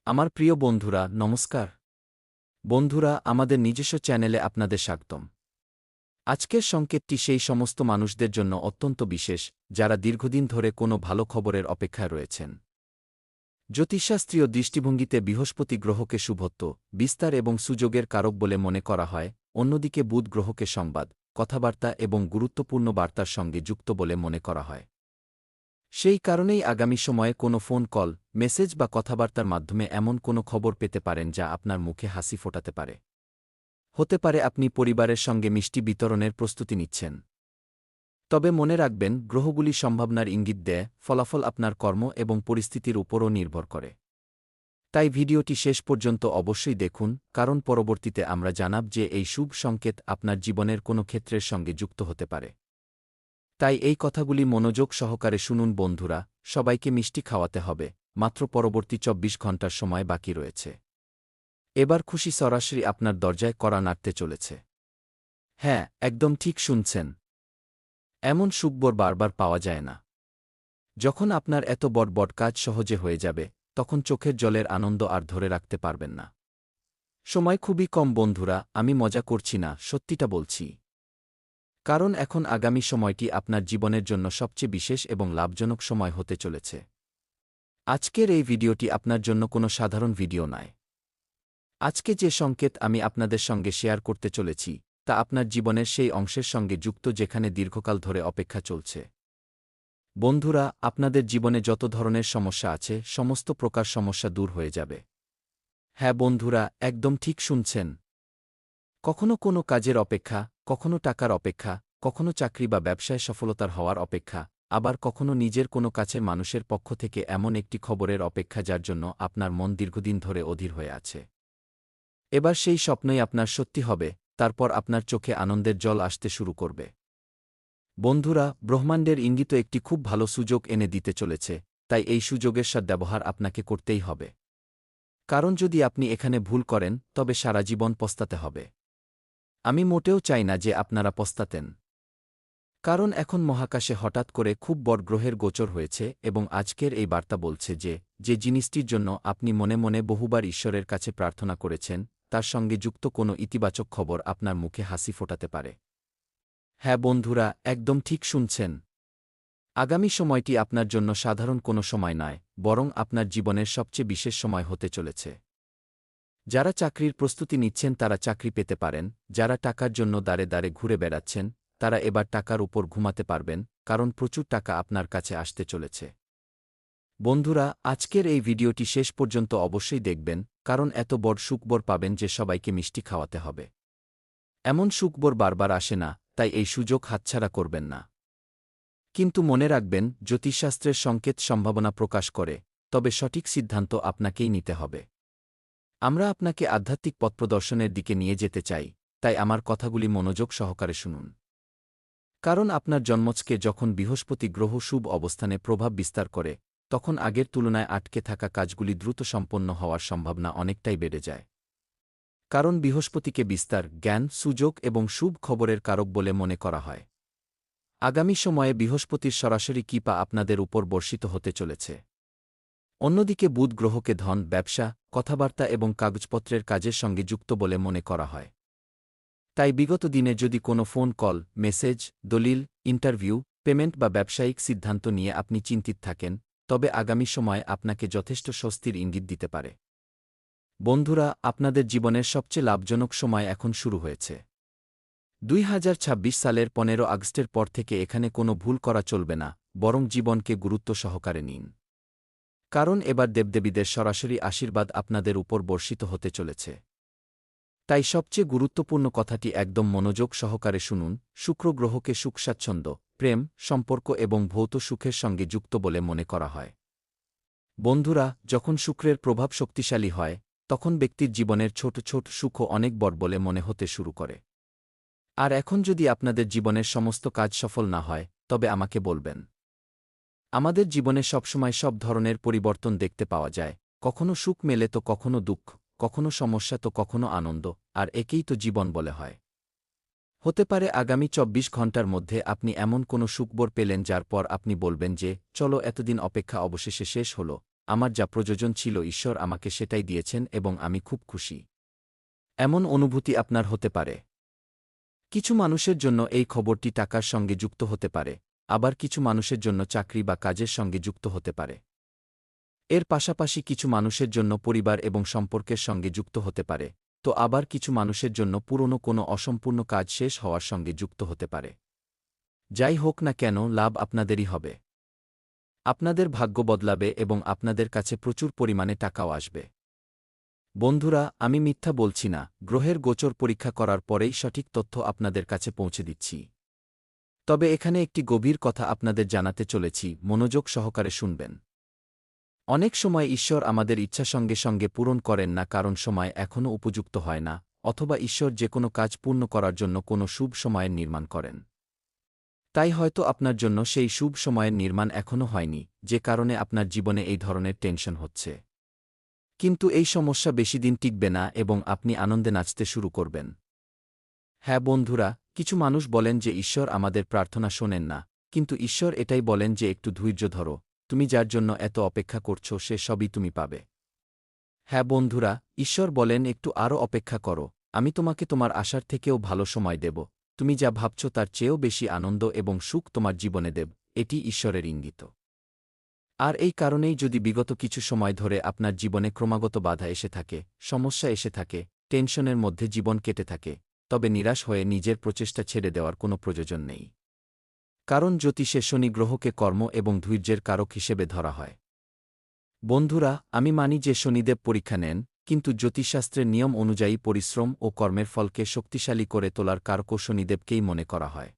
আমার প্রিয় বন্ধুরা, নমস্কার। বন্ধুরা, আমাদের নিজস্ব চ্যানেলে আপনাদের স্বাগতম। আজকের সংকেতটি সেই সমস্ত মানুষদের জন্য অত্যন্ত বিশেষ, যারা দীর্ঘদিন ধরে কোনো ভালো খবরের অপেক্ষায় রয়েছেন। জ্যোতিষশাস্ত্রীয় দৃষ্টিভঙ্গিতে বৃহস্পতি গ্রহকে শুভত্ব, বিস্তার এবং সুযোগের কারক বলে মনে করা হয়, অন্যদিকে বুধ গ্রহকে সংবাদ, কথাবার্তা এবং গুরুত্বপূর্ণ বার্তার সঙ্গে যুক্ত বলে মনে করা হয়। সেই কারণেই আগামী সময়ে কোনো ফোন কল, মেসেজ বা কথাবার্তার মাধ্যমে এমন কোনো খবর পেতে পারেন যা আপনার মুখে হাসি ফোটাতে পারে। হতে পারে আপনি পরিবারের সঙ্গে মিষ্টি বিতরণের প্রস্তুতি নিচ্ছেন। তবে মনে রাখবেন, গ্রহগুলি সম্ভাবনার ইঙ্গিত দেয়, ফলাফল আপনার কর্ম এবং পরিস্থিতির উপরও নির্ভর করে। তাই ভিডিওটি শেষ পর্যন্ত অবশ্যই দেখুন, কারণ পরবর্তীতে আমরা জানাব যে এই শুভ সংকেত আপনার জীবনের কোনো ক্ষেত্রের সঙ্গে যুক্ত হতে পারে। তাই এই কথাগুলি মনোযোগ সহকারে শুনুন বন্ধুরা, সবাইকে মিষ্টি খাওয়াতে হবে, মাত্র পরবর্তী ২৪ ঘণ্টার সময় বাকি রয়েছে। এবার খুশি সরাসরি আপনার দরজায় কড়া নাড়তে চলেছে। হ্যাঁ, একদম ঠিক শুনছেন। এমন সুখবর বারবার পাওয়া যায় না। যখন আপনার এত বড় বড় কাজ সহজে হয়ে যাবে, তখন চোখের জলের আনন্দ আর ধরে রাখতে পারবেন না। সময় খুবই কম বন্ধুরা, আমি মজা করছি না, সত্যিটা বলছি। কারণ এখন আগামী সময়টি আপনার জীবনের জন্য সবচেয়ে বিশেষ এবং লাভজনক সময় হতে চলেছে। আজকের এই ভিডিওটি আপনার জন্য কোনো সাধারণ ভিডিও নয়। আজকে যে সংকেত আমি আপনাদের সঙ্গে শেয়ার করতে চলেছি, তা আপনার জীবনের সেই অংশের সঙ্গে যুক্ত যেখানে দীর্ঘকাল ধরে অপেক্ষা চলছে। বন্ধুরা, আপনাদের জীবনে যত ধরনের সমস্যা আছে, সমস্ত প্রকার সমস্যা দূর হয়ে যাবে। হ্যাঁ বন্ধুরা, একদম ঠিক শুনছেন। কখনো কোনো কাজের অপেক্ষা, কখনো টাকার অপেক্ষা, কখনো চাকরি বা ব্যবসায় সফলতার হওয়ার অপেক্ষা, আবার কখনো নিজের কোনো কাছের মানুষের পক্ষ থেকে এমন একটি খবরের অপেক্ষা যার জন্য আপনার মন দীর্ঘদিন ধরে অধীর হয়ে আছে। এবার সেই স্বপ্নই আপনার সত্যি হবে, তারপর আপনার চোখে আনন্দের জল আসতে শুরু করবে। বন্ধুরা, ব্রহ্মাণ্ডের ইঙ্গিত একটি খুব ভালো সুযোগ এনে দিতে চলেছে, তাই এই সুযোগের সদ্ব্যবহার আপনাকে করতেই হবে। কারণ যদি আপনি এখানে ভুল করেন, তবে সারা জীবন পস্তাতে হবে। আমি মোটেও চাই না যে আপনারা পস্তাতেন। কারণ এখন মহাকাশে হঠাৎ করে খুব বড় গ্রহের গোচর হয়েছে এবং আজকের এই বার্তা বলছে যে, যে জিনিসটির জন্য আপনি মনে মনে বহুবার ঈশ্বরের কাছে প্রার্থনা করেছেন, তার সঙ্গে যুক্ত কোনো ইতিবাচক খবর আপনার মুখে হাসি ফোটাতে পারে। হ্যাঁ বন্ধুরা, একদম ঠিক শুনছেন। আগামী সময়টি আপনার জন্য সাধারণ কোনো সময় নয়, বরং আপনার জীবনের সবচেয়ে বিশেষ সময় হতে চলেছে। যারা চাকরির প্রস্তুতি নিচ্ছেন তারা চাকরি পেতে পারেন, যারা টাকার জন্য দাঁড়ে দাঁড়ে ঘুরে বেড়াচ্ছেন, তারা এবার টাকার উপর ঘুমাতে পারবেন, কারণ প্রচুর টাকা আপনার কাছে আসতে চলেছে। বন্ধুরা, আজকের এই ভিডিওটি শেষ পর্যন্ত অবশ্যই দেখবেন, কারণ এত বড় সুখবর পাবেন যে সবাইকে মিষ্টি খাওয়াতে হবে। এমন সুখবর বারবার আসে না, তাই এই সুযোগ হাতছাড়া করবেন না। কিন্তু মনে রাখবেন, জ্যোতিষশাস্ত্রের সংকেত সম্ভাবনা প্রকাশ করে, তবে সঠিক সিদ্ধান্ত আপনাকেই নিতে হবে। আমরা আপনাকে আধ্যাত্মিক পথপ্রদর্শনের দিকে নিয়ে যেতে চাই, তাই আমার কথাগুলি মনোযোগ সহকারে শুনুন। কারণ আপনার জন্মছকে যখন বৃহস্পতি গ্রহ শুভ অবস্থানে প্রভাব বিস্তার করে, তখন আগের তুলনায় আটকে থাকা কাজগুলি দ্রুত সম্পন্ন হওয়ার সম্ভাবনা অনেকটাই বেড়ে যায়। কারণ বৃহস্পতিকে বিস্তার, জ্ঞান, সুযোগ এবং শুভ খবরের কারক বলে মনে করা হয়। আগামী সময়ে বৃহস্পতির সরাসরি কৃপা আপনাদের উপর বর্ষিত হতে চলেছে। অন্যদিকে বুধ গ্রহকে ধন, ব্যবসা, কথাবার্তা এবং কাগজপত্রের কাজের সঙ্গে যুক্ত বলে মনে করা হয়। তাই বিগত দিনে যদি কোনো ফোন কল, মেসেজ, দলিল, ইন্টারভিউ, পেমেন্ট বা ব্যবসায়িক সিদ্ধান্ত নিয়ে আপনি চিন্তিত থাকেন, তবে আগামী সময় আপনাকে যথেষ্ট স্বস্তির ইঙ্গিত দিতে পারে। বন্ধুরা, আপনাদের জীবনের সবচেয়ে লাভজনক সময় এখন শুরু হয়েছে। ২০২৬ সালের ১৫ আগস্টের পর থেকে এখানে কোনো ভুল করা চলবে না, বরং জীবনকে গুরুত্ব সহকারে নিন। কারণ এবার দেবদেবীদের সরাসরি আশীর্বাদ আপনাদের উপর বর্ষিত হতে চলেছে। তাই সবচেয়ে গুরুত্বপূর্ণ কথাটি একদম মনোযোগ সহকারে শুনুন। শুক্র গ্রহকে সুখ, স্বাচ্ছন্দ্য, প্রেম, সম্পর্ক এবং ভৌত সুখের সঙ্গে যুক্ত বলে মনে করা হয়। বন্ধুরা, যখন শুক্রের প্রভাব শক্তিশালী হয়, তখন ব্যক্তির জীবনের ছোট ছোট সুখও অনেক বড় বলে মনে হতে শুরু করে। আর এখন যদি আপনাদের জীবনের সমস্ত কাজ সফল না হয়, তবে আমাকে বলবেন। আমাদের জীবনে সবসময় সব ধরনের পরিবর্তন দেখতে পাওয়া যায়, কখনো সুখ মেলে তো কখনো দুঃখ, কখনো সমস্যা তো কখনো আনন্দ, আর একেই তো জীবন বলে হয়। হতে পারে আগামী ২৪ ঘণ্টার মধ্যে আপনি এমন কোনো সুখবর পেলেন যার পর আপনি বলবেন যে, চলো, এতদিন অপেক্ষা অবশেষে শেষ হল, আমার যা প্রয়োজন ছিল ঈশ্বর আমাকে সেটাই দিয়েছেন এবং আমি খুব খুশি। এমন অনুভূতি আপনার হতে পারে। কিছু মানুষের জন্য এই খবরটি টাকার সঙ্গে যুক্ত হতে পারে, আবার কিছু মানুষের জন্য চাকরি বা কাজের সঙ্গে যুক্ত হতে পারে। এর পাশাপাশি কিছু মানুষের জন্য পরিবার এবং সম্পর্কের সঙ্গে যুক্ত হতে পারে, তো আবার কিছু মানুষের জন্য পুরনো কোনো অসম্পূর্ণ কাজ শেষ হওয়ার সঙ্গে যুক্ত হতে পারে। যাই হোক না কেন, লাভ আপনাদেরই হবে। আপনাদের ভাগ্য বদলাবে এবং আপনাদের কাছে প্রচুর পরিমাণে টাকাও আসবে। বন্ধুরা, আমি মিথ্যা বলছি না, গ্রহের গোচর পরীক্ষা করার পরেই সঠিক তথ্য আপনাদের কাছে পৌঁছে দিচ্ছি। তবে এখানে একটি গভীর কথা আপনাদের জানাতে চলেছি, মনোযোগ সহকারে শুনবেন। অনেক সময় ঈশ্বর আমাদের ইচ্ছা সঙ্গে সঙ্গে পূরণ করেন না, কারণ সময় এখনও উপযুক্ত হয় না, অথবা ঈশ্বর যে কোনো কাজ পূর্ণ করার জন্য কোনো শুভ সময়ের নির্মাণ করেন। তাই হয়তো আপনার জন্য সেই শুভ সময়ের নির্মাণ এখনও হয়নি, যে কারণে আপনার জীবনে এই ধরনের টেনশন হচ্ছে। কিন্তু এই সমস্যা বেশিদিন টিকবে না এবং আপনি আনন্দে নাচতে শুরু করবেন। হ্যাঁ বন্ধুরা, কিছু মানুষ বলেন যে ঈশ্বর আমাদের প্রার্থনা শোনেন না, কিন্তু ঈশ্বর এটাই বলেন যে একটু ধৈর্য ধরো, তুমি যার জন্য এত অপেক্ষা করছো সে সবই তুমি পাবে। হ্যাঁ বন্ধুরা, ঈশ্বর বলেন একটু আরও অপেক্ষা করো, আমি তোমাকে তোমার আশার থেকেও ভালো সময় দেব, তুমি যা ভাবছ তার চেয়েও বেশি আনন্দ এবং সুখ তোমার জীবনে দেব, এটি ঈশ্বরের ইঙ্গিত। আর এই কারণেই যদি বিগত কিছু সময় ধরে আপনার জীবনে ক্রমাগত বাধা এসে থাকে, সমস্যা এসে থাকে, টেনশনের মধ্যে জীবন কেটে থাকে, তবে নিরাশ হয়ে নিজের প্রচেষ্টা ছেড়ে দেওয়ার কোনো প্রয়োজন নেই। কারণ জ্যোতিষে শনি গ্রহকে কর্ম এবং ধৈর্যের কারক হিসেবে ধরা হয়। বন্ধুরা, আমি মানি যে শনিদেব পরীক্ষা নেন, কিন্তু জ্যোতিষশাস্ত্রের নিয়ম অনুযায়ী পরিশ্রম ও কর্মের ফলকে শক্তিশালী করে তোলার কারকও শনিদেবকেই মনে করা হয়।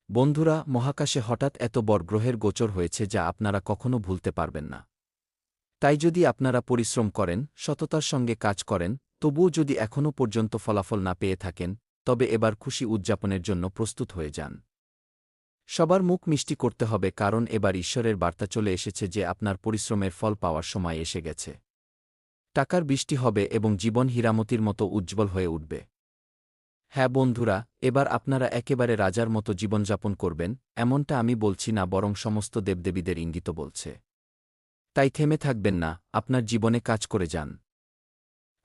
বন্ধুরা, মহাকাশে হঠাৎ এত বড় গ্রহের গোচর হয়েছে যা আপনারা কখনো ভুলতে পারবেন না। তাই যদি আপনারা পরিশ্রম করেন, সততার সঙ্গে কাজ করেন, তবুও যদি এখনও পর্যন্ত ফলাফল না পেয়ে থাকেন, তবে এবার খুশি উদযাপনের জন্য প্রস্তুত হয়ে যান। সবার মুখ মিষ্টি করতে হবে, কারণ এবার ঈশ্বরের বার্তা চলে এসেছে যে আপনার পরিশ্রমের ফল পাওয়ার সময় এসে গেছে। টাকার বৃষ্টি হবে এবং জীবন হীরামতির মতো উজ্জ্বল হয়ে উঠবে। হ্যাঁ বন্ধুরা, এবার আপনারা একেবারে রাজার মতো জীবনযাপন করবেন, এমনটা আমি বলছি না, বরং সমস্ত দেবদেবীদের ইঙ্গিত বলছে। তাই থেমে থাকবেন না, আপনার জীবনে কাজ করে যান।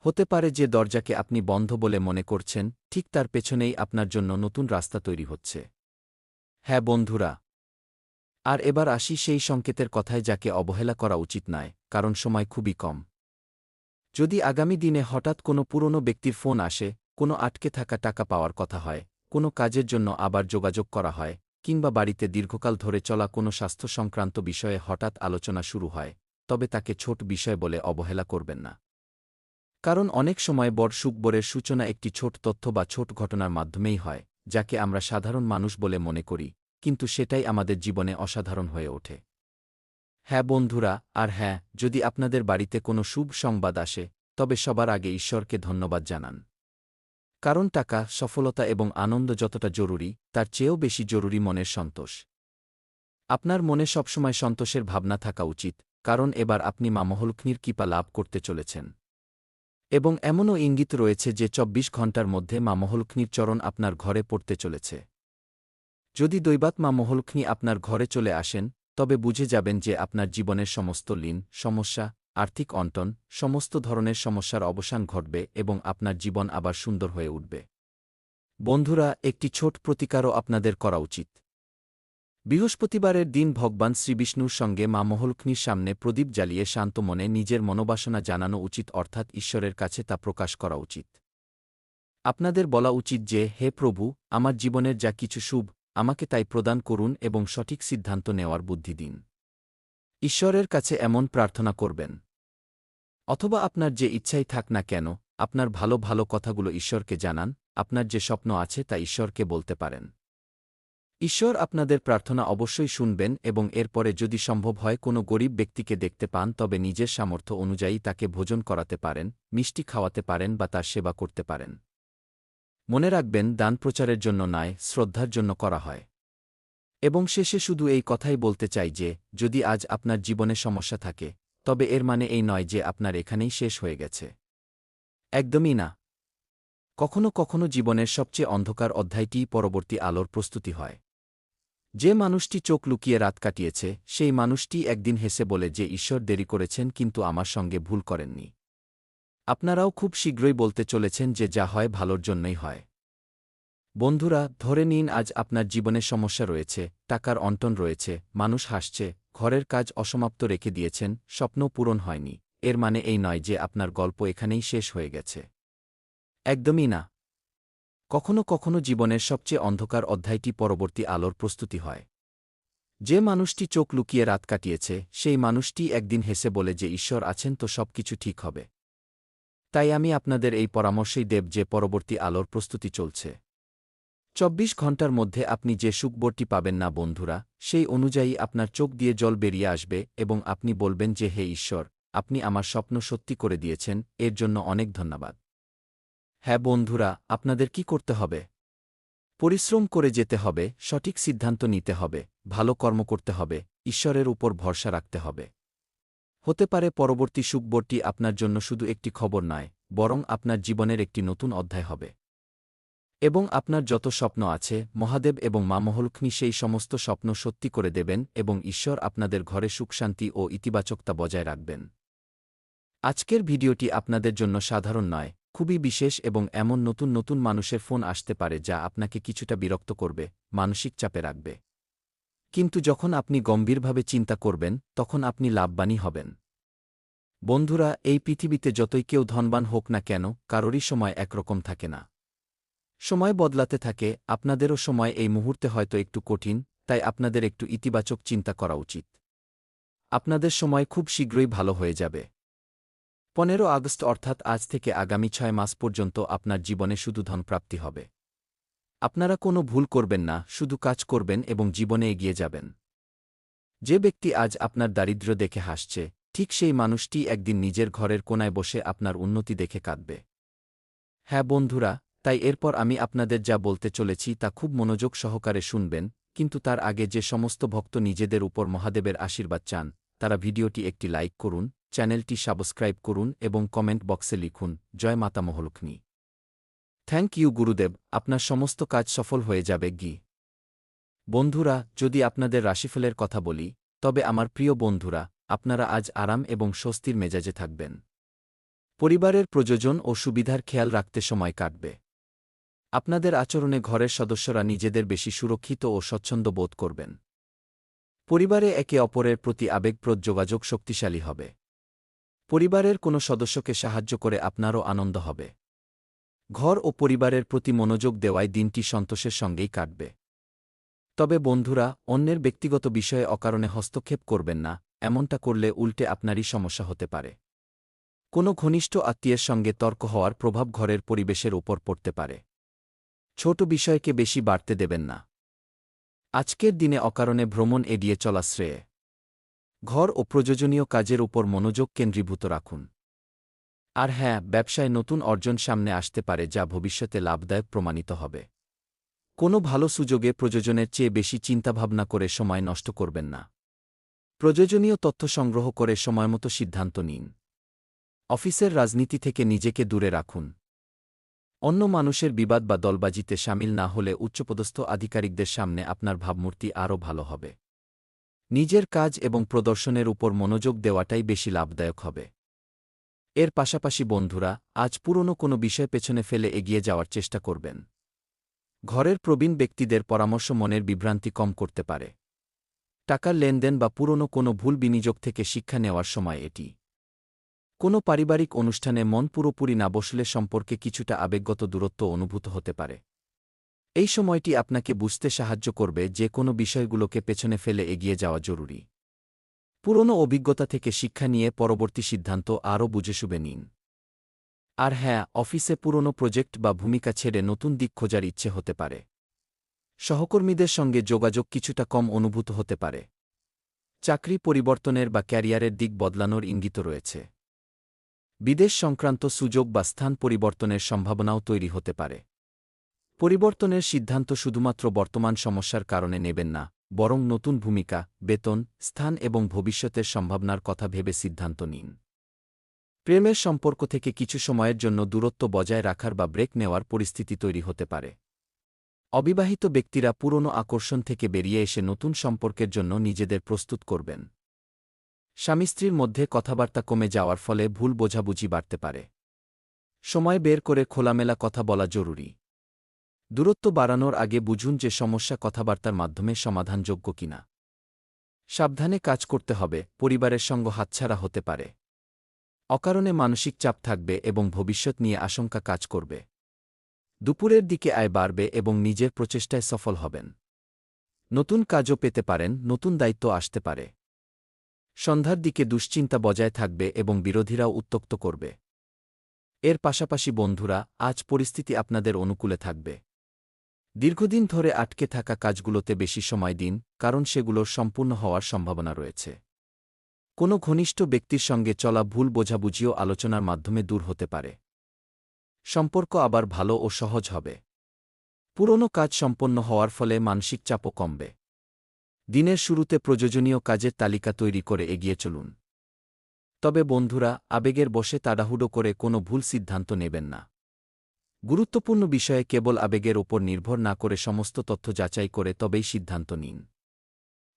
হতে পারে যে দরজাকে আপনি বন্ধ বলে মনে করছেন, ঠিক তার পেছনেই আপনার জন্য নতুন রাস্তা তৈরি হচ্ছে। হ্যাঁ বন্ধুরা, আর এবার আসি সেই সংকেতের কথায় যাকে অবহেলা করা উচিত নয়, কারণ সময় খুবই কম। যদি আগামী দিনে হঠাৎ কোনো পুরনো ব্যক্তির ফোন আসে, কোনো আটকে থাকা টাকা পাওয়ার কথা হয়, কোনো কাজের জন্য আবার যোগাযোগ করা হয়, কিংবা বাড়িতে দীর্ঘকাল ধরে চলা কোনো স্বাস্থ্য সংক্রান্ত বিষয়ে হঠাৎ আলোচনা শুরু হয়, তবে তাকে ছোট বিষয় বলে অবহেলা করবেন না। কারণ অনেক সময় বড় সুখবরের সূচনা একটি ছোট তথ্য বা ছোট ঘটনার মাধ্যমেই হয়, যাকে আমরা সাধারণ মানুষ বলে মনে করি, কিন্তু সেটাই আমাদের জীবনে অসাধারণ হয়ে ওঠে। হ্যাঁ বন্ধুরা, আর হ্যাঁ, যদি আপনাদের বাড়িতে কোনো শুভ সংবাদ আসে, তবে সবার আগে ঈশ্বরকে ধন্যবাদ জানান। কারণ টাকা, সফলতা এবং আনন্দ যতটা জরুরি, তার চেয়েও বেশি জরুরি মনের সন্তোষ। আপনার মনে সবসময় সন্তোষের ভাবনা থাকা উচিত, কারণ এবার আপনি মা মহালক্ষ্মীর কৃপা লাভ করতে চলেছেন। এবং এমনও ইঙ্গিত রয়েছে যে ২৪ ঘণ্টার মধ্যে মা মহালক্ষ্মীর চরণ আপনার ঘরে পড়তে চলেছে। যদি দৈবাৎ মা মহালক্ষ্মী আপনার ঘরে চলে আসেন, তবে বুঝে যাবেন যে আপনার জীবনের সমস্ত লীন, সমস্যা, আর্থিক অনটন, সমস্ত ধরনের সমস্যার অবসান ঘটবে এবং আপনার জীবন আবার সুন্দর হয়ে উঠবে। বন্ধুরা, একটি ছোট প্রতিকারও আপনাদের করা উচিত। বৃহস্পতিবারের দিন ভগবান শ্রীবিষ্ণুর সঙ্গে মা মহালক্ষ্মীর সামনে প্রদীপ জ্বালিয়ে শান্ত মনে নিজের মনোবাসনা জানানো উচিত, অর্থাৎ ঈশ্বরের কাছে তা প্রকাশ করা উচিত। আপনাদের বলা উচিত যে, হে প্রভু, আমার জীবনের যা কিছু শুভ, আমাকে তাই প্রদান করুন এবং সঠিক সিদ্ধান্ত নেওয়ার বুদ্ধি দিন। ঈশ্বরের কাছে এমন প্রার্থনা করবেন। অথবা আপনার যে ইচ্ছাই থাক না কেন, আপনার ভালো ভালো কথাগুলো ঈশ্বরকে জানান, আপনার যে স্বপ্ন আছে তা ঈশ্বরকে বলতে পারেন। ঈশ্বর আপনাদের প্রার্থনা অবশ্যই শুনবেন এবং এরপরে যদি সম্ভব হয় কোনো গরিব ব্যক্তিকে দেখতে পান, তবে নিজের সামর্থ্য অনুযায়ী তাকে ভোজন করাতে পারেন, মিষ্টি খাওয়াতে পারেন বা তার সেবা করতে পারেন। মনে রাখবেন, দান প্রচারের জন্য নয়, শ্রদ্ধার জন্য করা হয়। এবং শেষে শুধু এই কথাই বলতে চাই যে, যদি আজ আপনার জীবনে সমস্যা থাকে, তবে এর মানে এই নয় যে আপনার এখানেই শেষ হয়ে গেছে। একদমই না। কখনো কখনো জীবনের সবচেয়ে অন্ধকার অধ্যায়টিই পরবর্তী আলোর প্রস্তুতি হয়। যে মানুষটি চোখ লুকিয়ে রাত কাটিয়েছে সেই মানুষটি একদিন হেসে বলে যে ঈশ্বর দেরি করেছেন কিন্তু আমার সঙ্গে ভুল করেননি। আপনারাও খুব শীঘ্রই বলতে চলেছেন যে যা হয় ভালোর জন্যই হয়। বন্ধুরা, ধরে নিন আজ আপনার জীবনে সমস্যা রয়েছে, টাকার অন্টন রয়েছে, মানুষ হাসছে, ঘরের কাজ অসমাপ্ত রেখে দিয়েছেন, স্বপ্ন পূরণ হয়নি। এর মানে এই নয় যে আপনার গল্প এখানেই শেষ হয়ে গেছে। একদমই না। কখনো কখনো জীবনের সবচেয়ে অন্ধকার অধ্যায়টি পরবর্তী আলোর প্রস্তুতি হয়। যে মানুষটি চোখ লুকিয়ে রাত কাটিয়েছে সেই মানুষটি একদিন হেসে বলে যে ঈশ্বর আছেন তো সবকিছু ঠিক হবে। তাই আমি আপনাদের এই পরামর্শই দেব যে পরবর্তী আলোর প্রস্তুতি চলছে। ২৪ ঘণ্টার মধ্যে আপনি যে সুখবরটি পাবেন না বন্ধুরা, সেই অনুযায়ী আপনার চোখ দিয়ে জল বেরিয়ে আসবে এবং আপনি বলবেন যে হে ঈশ্বর, আপনি আমার স্বপ্ন সত্যি করে দিয়েছেন, এর জন্য অনেক ধন্যবাদ। হ্যাঁ বন্ধুরা, আপনাদের কি করতে হবে? পরিশ্রম করে যেতে হবে, সঠিক সিদ্ধান্ত নিতে হবে, ভালো কর্ম করতে হবে, ঈশ্বরের উপর ভরসা রাখতে হবে। হতে পারে পরবর্তী সুখবরটি আপনার জন্য শুধু একটি খবর নয়, বরং আপনার জীবনের একটি নতুন অধ্যায় হবে। এবং আপনার যত স্বপ্ন আছে, মহাদেব এবং মা মহালক্ষ্মী সেই সমস্ত স্বপ্ন সত্যি করে দেবেন এবং ঈশ্বর আপনাদের ঘরে সুখশান্তি ও ইতিবাচকতা বজায় রাখবেন। আজকের ভিডিওটি আপনাদের জন্য সাধারণ নয়, খুবই বিশেষ এবং এমন নতুন নতুন মানুষের ফোন আসতে পারে যা আপনাকে কিছুটা বিরক্ত করবে, মানসিক চাপে রাখবে। কিন্তু যখন আপনি গম্ভীরভাবে চিন্তা করবেন, তখন আপনি লাভবানই হবেন। বন্ধুরা, এই পৃথিবীতে যতই কেউ ধনবান হোক না কেন, কারোরই সময় একরকম থাকে না। সময় বদলাতে থাকে, আপনাদেরও সময় এই মুহূর্তে হয়তো একটু কঠিন, তাই আপনাদের একটু ইতিবাচক চিন্তা করা উচিত। আপনাদের সময় খুব শীঘ্রই ভালো হয়ে যাবে। ১৫ আগস্ট অর্থাৎ আজ থেকে আগামী ৬ মাস পর্যন্ত আপনার জীবনে শুধু ধনপ্রাপ্তি হবে। আপনারা কোনো ভুল করবেন না, শুধু কাজ করবেন এবং জীবনে এগিয়ে যাবেন। যে ব্যক্তি আজ আপনার দারিদ্র্য দেখে হাসছে, ঠিক সেই মানুষটি একদিন নিজের ঘরের কোনায় বসে আপনার উন্নতি দেখে কাঁদবে। হ্যাঁ বন্ধুরা, তাই এরপর আমি আপনাদের যা বলতে চলেছি তা খুব মনোযোগ সহকারে শুনবেন, কিন্তু তার আগে যে সমস্ত ভক্ত নিজেদের উপর মহাদেবের আশীর্বাদ চান, তারা ভিডিওটি একটি লাইক করুন, চ্যানেলটি সাবস্ক্রাইব করুন এবং কমেন্ট বক্সে লিখুন, জয় মাতা মহালক্ষ্মী। থ্যাংক ইউ গুরুদেব, আপনার সমস্ত কাজ সফল হয়ে যাবে গি। বন্ধুরা, যদি আপনাদের রাশিফলের কথা বলি, তবে আমার প্রিয় বন্ধুরা, আপনারা আজ আরাম এবং স্বস্তির মেজাজে থাকবেন। পরিবারের প্রয়োজন ও সুবিধার খেয়াল রাখতে সময় কাটবে। আপনাদের আচরণে ঘরের সদস্যরা নিজেদের বেশি সুরক্ষিত ও স্বচ্ছন্দ বোধ করবেন। পরিবারে একে অপরের প্রতি আবেগপ্রদ যোগাযোগ শক্তিশালী হবে। পরিবারের কোনো সদস্যকে সাহায্য করে আপনারও আনন্দ হবে। ঘর ও পরিবারের প্রতি মনোযোগ দেওয়ায় দিনটি সন্তোষের সঙ্গেই কাটবে। তবে বন্ধুরা, অন্যের ব্যক্তিগত বিষয়ে অকারণে হস্তক্ষেপ করবেন না, এমনটা করলে উল্টে আপনারই সমস্যা হতে পারে। কোনো ঘনিষ্ঠ আত্মীয়ের সঙ্গে তর্ক হওয়ার প্রভাব ঘরের পরিবেশের ওপর পড়তে পারে। ছোট বিষয়কে বেশি বাড়তে দেবেন না। আজকের দিনে অকারণে ভ্রমণ এড়িয়ে চলা শ্রেয়। ঘর ও প্রয়োজনীয় কাজের উপর মনোযোগ কেন্দ্রীভূত রাখুন। আর হ্যাঁ, ব্যবসায় নতুন অর্জন সামনে আসতে পারে যা ভবিষ্যতে লাভদায়ক প্রমাণিত হবে। কোনো ভালো সুযোগে প্রয়োজনের চেয়ে বেশি চিন্তাভাবনা করে সময় নষ্ট করবেন না। প্রয়োজনীয় তথ্য সংগ্রহ করে সময়মতো সিদ্ধান্ত নিন। অফিসের রাজনীতি থেকে নিজেকে দূরে রাখুন। অন্য মানুষের বিবাদ বা দলবাজিতে সামিল না হলে উচ্চপদস্থ আধিকারিকদের সামনে আপনার ভাবমূর্তি আরও ভালো হবে। নিজের কাজ এবং প্রদর্শনের উপর মনোযোগ দেওয়াটাই বেশি লাভদায়ক হবে। এর পাশাপাশি বন্ধুরা, আজ পুরনো কোনো বিষয় পেছনে ফেলে এগিয়ে যাওয়ার চেষ্টা করবেন। ঘরের প্রবীণ ব্যক্তিদের পরামর্শ মনের বিভ্রান্তি কম করতে পারে। টাকার লেনদেন বা পুরনো কোনো ভুল বিনিয়োগ থেকে শিক্ষা নেওয়ার সময় এটি। কোনো পারিবারিক অনুষ্ঠানে মন পুরোপুরি না বসলে সম্পর্কে কিছুটা আবেগগত দূরত্ব অনুভূত হতে পারে। এই সময়টি আপনাকে বুঝতে সাহায্য করবে যে কোনো বিষয়গুলোকে পেছনে ফেলে এগিয়ে যাওয়া জরুরি। পুরনো অভিজ্ঞতা থেকে শিক্ষা নিয়ে পরবর্তী সিদ্ধান্ত আরও বুঝেশুঝে নিন। আর হ্যাঁ, অফিসে পুরনো প্রজেক্ট বা ভূমিকা ছেড়ে নতুন দিক খোঁজার ইচ্ছে হতে পারে। সহকর্মীদের সঙ্গে যোগাযোগ কিছুটা কম অনুভূত হতে পারে। চাকরি পরিবর্তনের বা ক্যারিয়ারের দিক বদলানোর ইঙ্গিত রয়েছে। বিদেশ সংক্রান্ত সুযোগ বা স্থান পরিবর্তনের সম্ভাবনাও তৈরি হতে পারে। পরিবর্তনের সিদ্ধান্ত শুধুমাত্র বর্তমান সমস্যার কারণে নেবেন না, বরং নতুন ভূমিকা, বেতন, স্থান এবং ভবিষ্যতের সম্ভাবনার কথা ভেবে সিদ্ধান্ত নিন। প্রেমের সম্পর্ক থেকে কিছু সময়ের জন্য দূরত্ব বজায় রাখার বা ব্রেক নেওয়ার পরিস্থিতি তৈরি হতে পারে। অবিবাহিত ব্যক্তিরা পুরনো আকর্ষণ থেকে বেরিয়ে এসে নতুন সম্পর্কের জন্য নিজেদের প্রস্তুত করবেন। স্বামী স্ত্রীর মধ্যে কথাবার্তা কমে যাওয়ার ফলে ভুল বোঝাবুঝি বাড়তে পারে। সময় বের করে খোলামেলা কথা বলা জরুরি। দূরত্ব বাড়ানোর আগে বুঝুন যে সমস্যা কথাবার্তার মাধ্যমে সমাধানযোগ্য কিনা। সাবধানে কাজ করতে হবে, পরিবারের সঙ্গ হাতছাড়া হতে পারে। অকারণে মানসিক চাপ থাকবে এবং ভবিষ্যৎ নিয়ে আশঙ্কা কাজ করবে। দুপুরের দিকে আয় বাড়বে এবং নিজের প্রচেষ্টায় সফল হবেন। নতুন কাজও পেতে পারেন, নতুন দায়িত্ব আসতে পারে। সন্ধ্যার দিকে দুশ্চিন্তা বজায় থাকবে এবং বিরোধীরাও উত্ত্যক্ত করবে। এর পাশাপাশি বন্ধুরা, আজ পরিস্থিতি আপনাদের অনুকূলে থাকবে। দীর্ঘদিন ধরে আটকে থাকা কাজগুলোতে বেশি সময় দিন, কারণ সেগুলোর সম্পূর্ণ হওয়ার সম্ভাবনা রয়েছে। কোনো ঘনিষ্ঠ ব্যক্তির সঙ্গে চলা ভুল বোঝাবুঝিও আলোচনার মাধ্যমে দূর হতে পারে। সম্পর্ক আবার ভালো ও সহজ হবে। পুরনো কাজ সম্পন্ন হওয়ার ফলে মানসিক চাপও কমবে। দিনের শুরুতে প্রয়োজনীয় কাজের তালিকা তৈরি করে এগিয়ে চলুন। তবে বন্ধুরা, আবেগের বশে তাড়াহুড়ো করে কোনো ভুল সিদ্ধান্ত নেবেন না। গুরুত্বপূর্ণ বিষয়ে কেবল আবেগের ওপর নির্ভর না করে সমস্ত তথ্য যাচাই করে তবেই সিদ্ধান্ত নিন।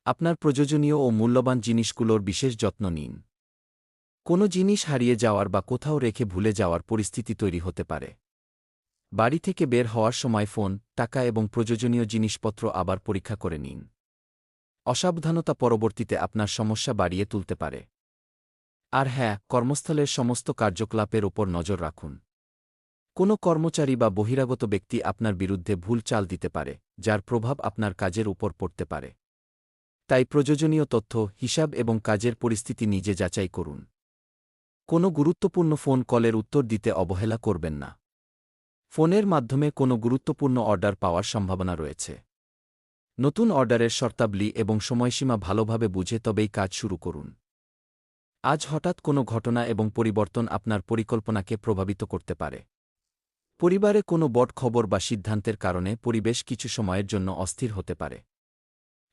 আপনার প্রয়োজনীয় ও মূল্যবান জিনিসগুলোর বিশেষ যত্ন নিন। কোনো জিনিস হারিয়ে যাওয়ার বা কোথাও রেখে ভুলে যাওয়ার পরিস্থিতি তৈরি হতে পারে। বাড়ি থেকে বের হওয়ার সময় ফোন, টাকা এবং প্রয়োজনীয় জিনিসপত্র আবার পরীক্ষা করে নিন। অসাবধানতা পরবর্তীতে আপনার সমস্যা বাড়িয়ে তুলতে পারে। আর হ্যাঁ, কর্মস্থলের সমস্ত কার্যকলাপের ওপর নজর রাখুন। কোনো কর্মচারী বা বহিরাগত ব্যক্তি আপনার বিরুদ্ধে ভুল চাল দিতে পারে, যার প্রভাব আপনার কাজের উপর পড়তে পারে। তাই প্রয়োজনীয় তথ্য, হিসাব এবং কাজের পরিস্থিতি নিজে যাচাই করুন। কোনো গুরুত্বপূর্ণ ফোন কলের উত্তর দিতে অবহেলা করবেন না। ফোনের মাধ্যমে কোনো গুরুত্বপূর্ণ অর্ডার পাওয়ার সম্ভাবনা রয়েছে। নতুন অর্ডারের শর্তাবলী এবং সময়সীমা ভালোভাবে বুঝে তবেই কাজ শুরু করুন। আজ হঠাৎ কোনো ঘটনা এবং পরিবর্তন আপনার পরিকল্পনাকে প্রভাবিত করতে পারে। পরিবারে কোনো বড় খবর বা সিদ্ধান্তের কারণে পরিবেশ কিছু সময়ের জন্য অস্থির হতে পারে।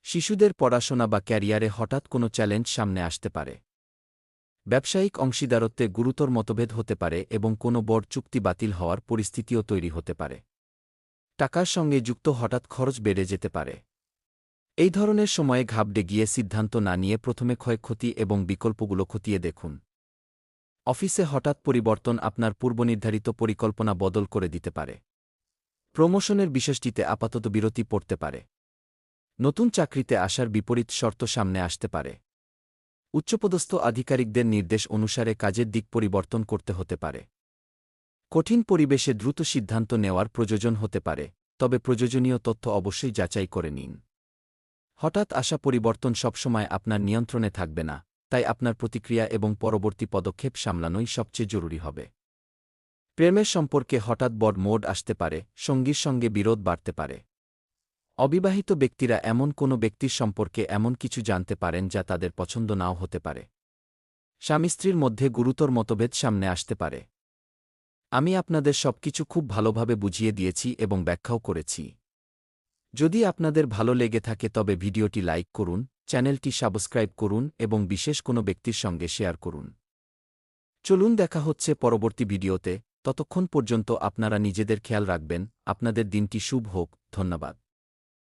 শিশুদের পড়াশোনা বা ক্যারিয়ারে হঠাৎ কোনো চ্যালেঞ্জ সামনে আসতে পারে। ব্যবসায়িক অংশীদারত্বে গুরুতর মতভেদ হতে পারে এবং কোনো বড় চুক্তি বাতিল হওয়ার পরিস্থিতিও তৈরি হতে পারে। টাকার সঙ্গে যুক্ত হঠাৎ খরচ বেড়ে যেতে পারে। এই ধরনের সময়ে ঘাবড়ে গিয়ে সিদ্ধান্ত না নিয়ে প্রথমে ক্ষয়ক্ষতি এবং বিকল্পগুলো খতিয়ে দেখুন। অফিসে হঠাৎ পরিবর্তন আপনার পূর্বনির্ধারিত পরিকল্পনা বদল করে দিতে পারে। প্রমোশনের বিষয়টিতে আপাতত বিরতি পড়তে পারে। নতুন চাকরিতে আসার বিপরীত শর্ত সামনে আসতে পারে। উচ্চপদস্থ আধিকারিকদের নির্দেশ অনুসারে কাজের দিক পরিবর্তন করতে হতে পারে। কঠিন পরিবেশে দ্রুত সিদ্ধান্ত নেওয়ার প্রয়োজন হতে পারে, তবে প্রয়োজনীয় তথ্য অবশ্যই যাচাই করে নিন। হঠাৎ আসা পরিবর্তন সবসময় আপনার নিয়ন্ত্রণে থাকবে না, তাই আপনার প্রতিক্রিয়া এবং পরবর্তী পদক্ষেপ সামলানোই সবচেয়ে জরুরি হবে। প্রেমের সম্পর্কে হঠাৎ বড় মোড আসতে পারে, সঙ্গীর সঙ্গে বিরোধ বাড়তে পারে। অবিবাহিত ব্যক্তিরা এমন কোনো ব্যক্তির সম্পর্কে এমন কিছু জানতে পারেন যা তাদের পছন্দ নাও হতে পারে। স্বামী স্ত্রীর মধ্যে গুরুতর মতভেদ সামনে আসতে পারে। আমি আপনাদের সবকিছু খুব ভালোভাবে বুঝিয়ে দিয়েছি এবং ব্যাখ্যাও করেছি। যদি আপনাদের ভালো লেগে থাকে তবে ভিডিওটি লাইক করুন, চ্যানেলটি সাবস্ক্রাইব করুন এবং বিশেষ কোনো ব্যক্তির সঙ্গে শেয়ার করুন। চলুন দেখা হচ্ছে পরবর্তী ভিডিওতে। ততক্ষণ পর্যন্ত আপনারা নিজেদের খেয়াল রাখবেন। আপনাদের দিনটি শুভ হোক। ধন্যবাদ।